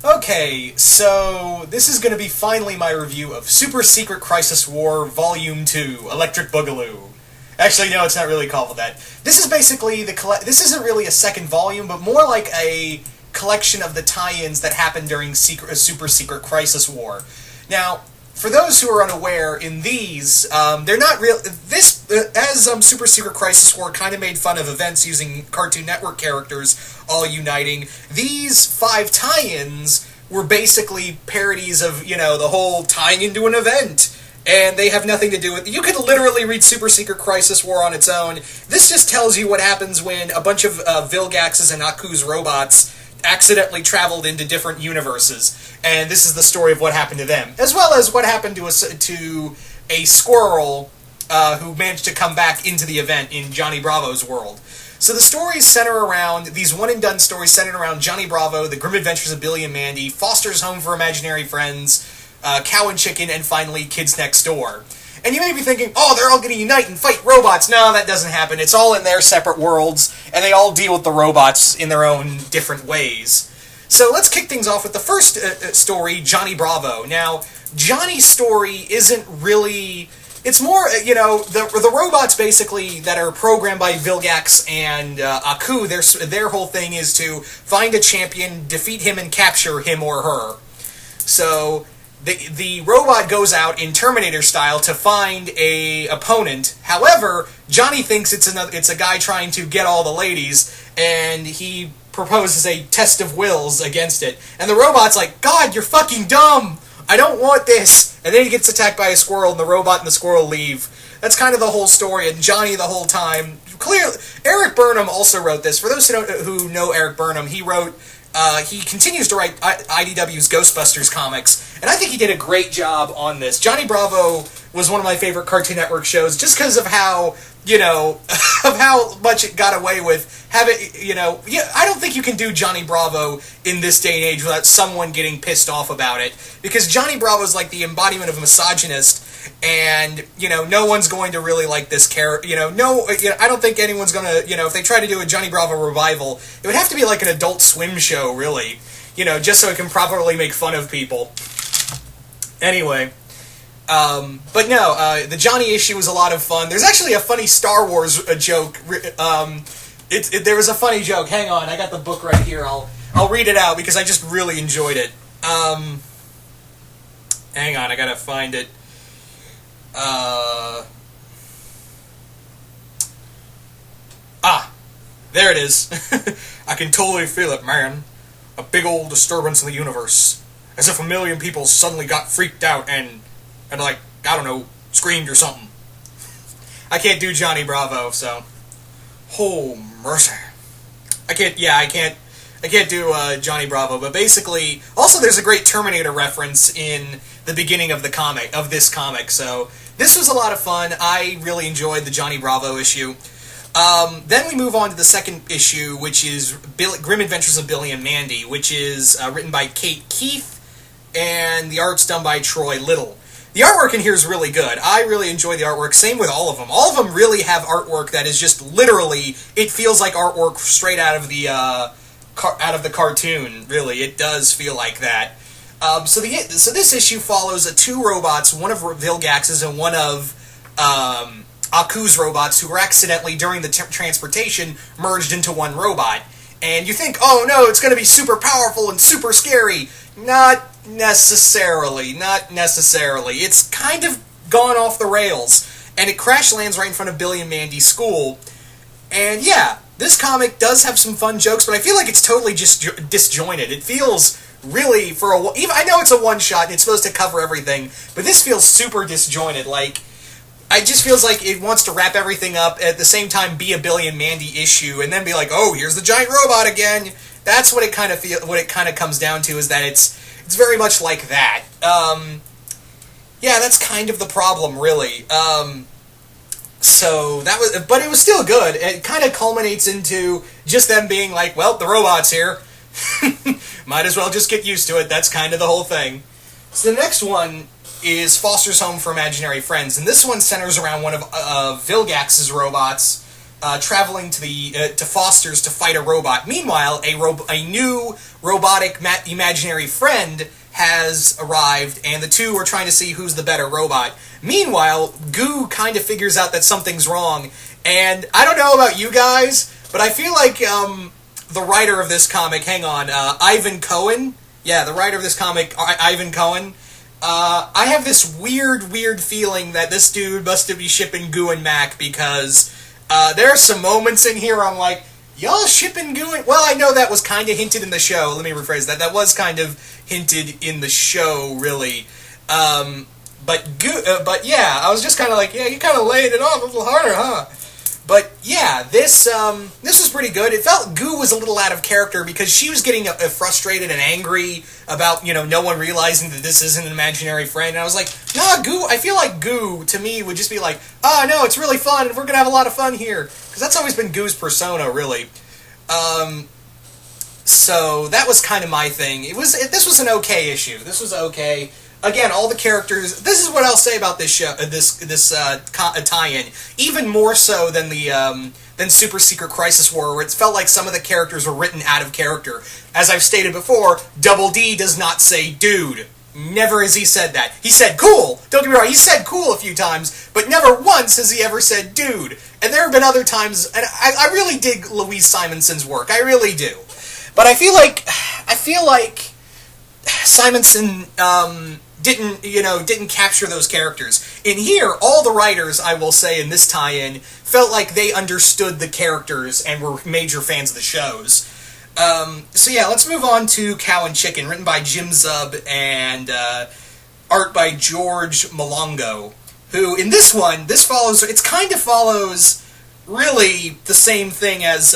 Okay, so this is going to be finally my review of Super Secret Crisis War Volume 2, Electric Boogaloo. Actually, no, it's not really called that. This is basically this isn't really a second volume, but more like a collection of the tie-ins that happened during Super Secret Crisis War. Now, for those who are unaware, in these, they're not real. Super Secret Crisis War kind of made fun of events using Cartoon Network characters all uniting. These 5 tie-ins were basically parodies of, the whole tying into an event, and they have nothing to do with. You could literally read Super Secret Crisis War on its own. This just tells you what happens when a bunch of Vilgax's and Aku's robots accidentally traveled into different universes, and this is the story of what happened to them, as well as what happened to a squirrel who managed to come back into the event in Johnny Bravo's world. So the stories center around, these one-and-done stories centered around Johnny Bravo, the Grim Adventures of Billy and Mandy, Foster's Home for Imaginary Friends, Cow and Chicken, and finally Kids Next Door. And you may be thinking, oh, they're all going to unite and fight robots. No, that doesn't happen. It's all in their separate worlds, and they all deal with the robots in their own different ways. So let's kick things off with the first story, Johnny Bravo. Now, Johnny's story isn't really... It's more, the robots basically that are programmed by Vilgax and Aku, their whole thing is to find a champion, defeat him, and capture him or her. So... The robot goes out in Terminator style to find a opponent. However, Johnny thinks it's a guy trying to get all the ladies, and he proposes a test of wills against it. And the robot's like, God, you're fucking dumb! I don't want this! And then he gets attacked by a squirrel, and the robot and the squirrel leave. That's kind of the whole story, and Johnny the whole time... Clearly, Eric Burnham also wrote this. For those who know Eric Burnham, he continues to write IDW's Ghostbusters comics, and I think he did a great job on this. Johnny Bravo was one of my favorite Cartoon Network shows, just because of how, of how much it got away with having, I don't think you can do Johnny Bravo in this day and age without someone getting pissed off about it, because Johnny Bravo's like the embodiment of a misogynist, and, no one's going to really like this character, I don't think anyone's gonna, if they try to do a Johnny Bravo revival, it would have to be like an Adult Swim show, really, just so it can properly make fun of people. Anyway, but no, the Johnny issue was a lot of fun. There's actually a funny Star Wars joke, there was a funny joke, hang on, I got the book right here, I'll read it out, because I just really enjoyed it. Hang on, I gotta find it. There it is. I can totally feel it, man. A big old disturbance in the universe. As if a million people suddenly got freaked out and like, I don't know, screamed or something. I can't do Johnny Bravo, so... Oh, mercy. I can't do Johnny Bravo, but basically... Also, there's a great Terminator reference in the beginning of this comic, so... This was a lot of fun. I really enjoyed the Johnny Bravo issue. Then we move on to the second issue, which is Grim Adventures of Billy and Mandy, which is written by Kate Keith, and the art's done by Troy Little. The artwork in here is really good. I really enjoy the artwork. Same with all of them. All of them really have artwork that is just literally, it feels like artwork straight out of the cartoon, really. It does feel like that. So this issue follows 2 robots, one of Vilgax's and one of Aku's robots, who were accidentally, during the transportation, merged into one robot. And you think, oh no, it's going to be super powerful and super scary. Not necessarily. It's kind of gone off the rails. And it crash lands right in front of Billy and Mandy's school. And yeah, this comic does have some fun jokes, but I feel like it's totally just disjointed. It feels... really, I know it's a one-shot and it's supposed to cover everything, but this feels super disjointed. Like, it just feels like it wants to wrap everything up, at the same time be a Billy and Mandy issue, and then be like, oh, here's the giant robot again. That's what it kind of comes down to, is that it's very much like that. Yeah, that's kind of the problem, really. So but it was still good. It kind of culminates into just them being like, well, the robot's here. Might as well just get used to it. That's kind of the whole thing. So the next one is Foster's Home for Imaginary Friends, and this one centers around one of Vilgax's robots, traveling to Foster's to fight a robot. Meanwhile, a new robotic imaginary friend has arrived, and the two are trying to see who's the better robot. Meanwhile, Goo kind of figures out that something's wrong, and I don't know about you guys, but I feel like the writer of this comic, Ivan Cohen. Yeah, the writer of this comic, Ivan Cohen. I have this weird feeling that this dude must be shipping Goo and Mac, because there are some moments in here I'm like, y'all shipping Goo and... Well, I know that was kind of hinted in the show. Let me rephrase that. That was kind of hinted in the show, really. But yeah, I was just kind of like, yeah, you kind of laid it on a little harder, huh? But yeah, this was pretty good. It felt Goo was a little out of character because she was getting frustrated and angry about, no one realizing that this isn't an imaginary friend. And I was like, nah, Goo, I feel like Goo, to me, would just be like, oh, no, it's really fun, and we're going to have a lot of fun here. Because that's always been Goo's persona, really. So that was kind of my thing. This was an okay issue. This was okay. Again, all the characters... This is what I'll say about this show, this tie-in. Even more so than than Super Secret Crisis War, where it felt like some of the characters were written out of character. As I've stated before, Double D does not say dude. Never has he said that. He said cool! Don't get me wrong, he said cool a few times, but never once has he ever said dude. And there have been other times... And I really dig Louise Simonson's work. I really do. But I feel like Simonson... didn't capture those characters. In here, all the writers, I will say, in this tie-in, felt like they understood the characters and were major fans of the shows. So yeah, let's move on to Cow and Chicken, written by Jim Zub and art by George Malongo, who, in this one, it kind of follows, really, the same thing as,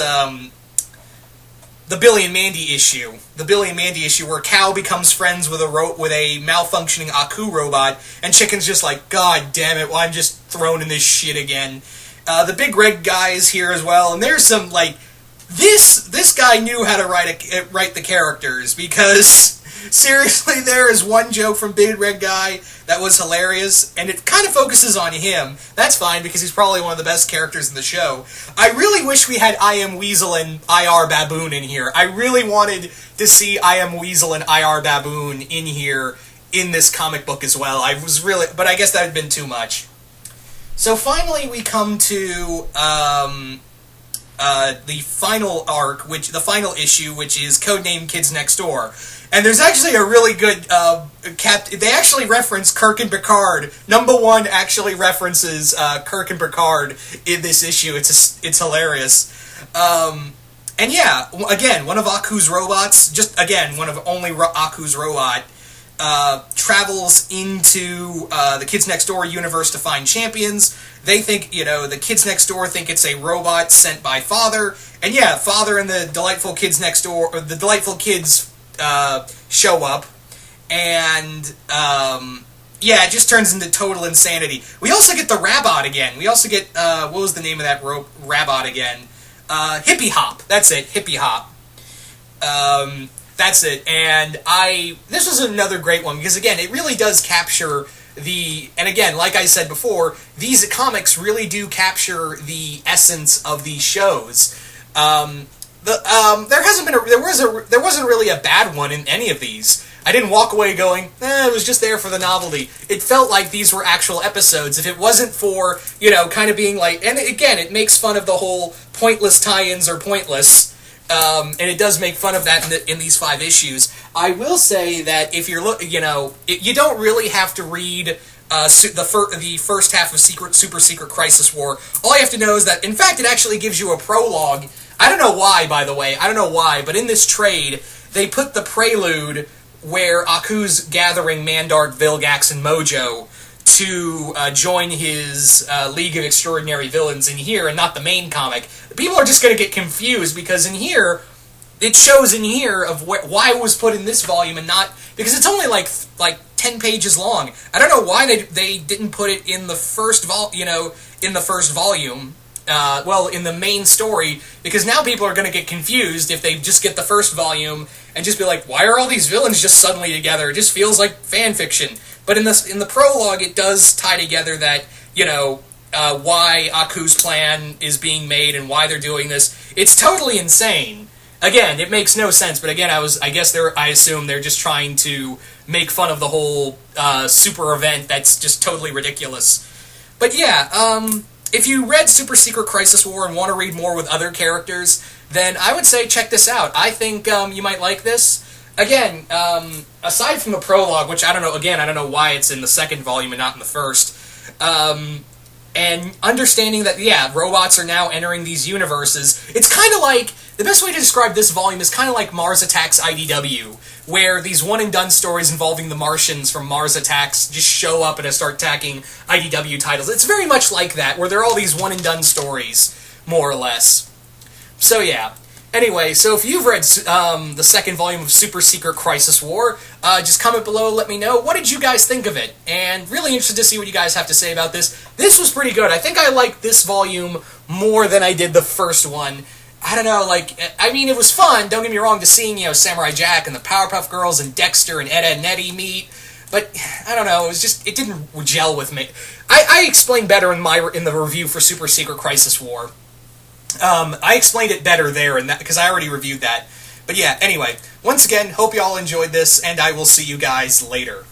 the Billy and Mandy issue. The Billy and Mandy issue where Cow becomes friends with a malfunctioning Aku robot, and Chicken's just like, God damn it, well, I'm just thrown in this shit again. The Big Red guy is here as well, and there's some, like, this guy knew how to write the characters, because seriously, there is one joke from Big Red Guy that was hilarious, and it kind of focuses on him. That's fine, because he's probably one of the best characters in the show. I really wish we had I Am Weasel and IR Baboon in here. I really wanted to see I Am Weasel and IR Baboon in here in this comic book as well. But I guess that had been too much. So finally we come to the final arc, the final issue, which is Codename Kids Next Door. And there's actually a really good they actually reference Kirk and Picard. Number 1 actually references Kirk and Picard in this issue. It's hilarious. And yeah, again, one of Aku's robots, one of only Aku's robot, travels into the Kids Next Door universe to find champions. They think, the Kids Next Door think it's a robot sent by Father. And yeah, Father and the Delightful Kids Next Door, or the Delightful Kids show up, and yeah, it just turns into total insanity. We also get the Rabot again. We also get, what was the name of that Rabot again? Hippie Hop. That's it, Hippie Hop. That's it, and this was another great one, because again, it really does capture and again, like I said before, these comics really do capture the essence of these shows. There wasn't really a bad one in any of these. I didn't walk away going, it was just there for the novelty. It felt like these were actual episodes. If it wasn't for, kind of being like, and again, it makes fun of the whole pointless tie-ins are pointless, and it does make fun of that in these 5 issues. I will say that if you're you don't really have to read the first half of Super Secret Crisis War. All you have to know is that, in fact, it actually gives you a prologue. I don't know why, by the way. I don't know why, but in this trade, they put the prelude where Aku's gathering Mandark, Vilgax, and Mojo to join his League of Extraordinary Villains in here, and not the main comic. People are just going to get confused, because in here, it shows in here of why it was put in this volume and not... Because it's only like 10 pages long. I don't know why they didn't put it in the first volume. In the main story, because now people are going to get confused if they just get the first volume and just be like, why are all these villains just suddenly together? It just feels like fan fiction. But in the prologue, it does tie together that, why Aku's plan is being made and why they're doing this. It's totally insane. Again, it makes no sense, but again, I assume they're just trying to make fun of the whole super event that's just totally ridiculous. But yeah, if you read Super Secret Crisis War and want to read more with other characters, then I would say check this out. I think you might like this. Again, aside from the prologue, which I don't know why it's in the second volume and not in the first, and understanding that, yeah, robots are now entering these universes, it's kind of like, the best way to describe this volume is kind of like Mars Attacks IDW, where these one-and-done stories involving the Martians from Mars Attacks just show up and start attacking IDW titles. It's very much like that, where there are all these one-and-done stories, more or less. So yeah. Anyway, so if you've read the second volume of Super Secret Crisis War, just comment below, let me know. What did you guys think of it? And really interested to see what you guys have to say about this. This was pretty good. I think I liked this volume more than I did the first one. I don't know, I mean, it was fun, don't get me wrong, to seeing, Samurai Jack and the Powerpuff Girls and Dexter and Ed, Edd n Eddy meet, but, I don't know, it didn't gel with me. I explained better in the review for Super Secret Crisis War. I explained it better there, because I already reviewed that. But yeah, anyway, once again, hope you all enjoyed this, and I will see you guys later.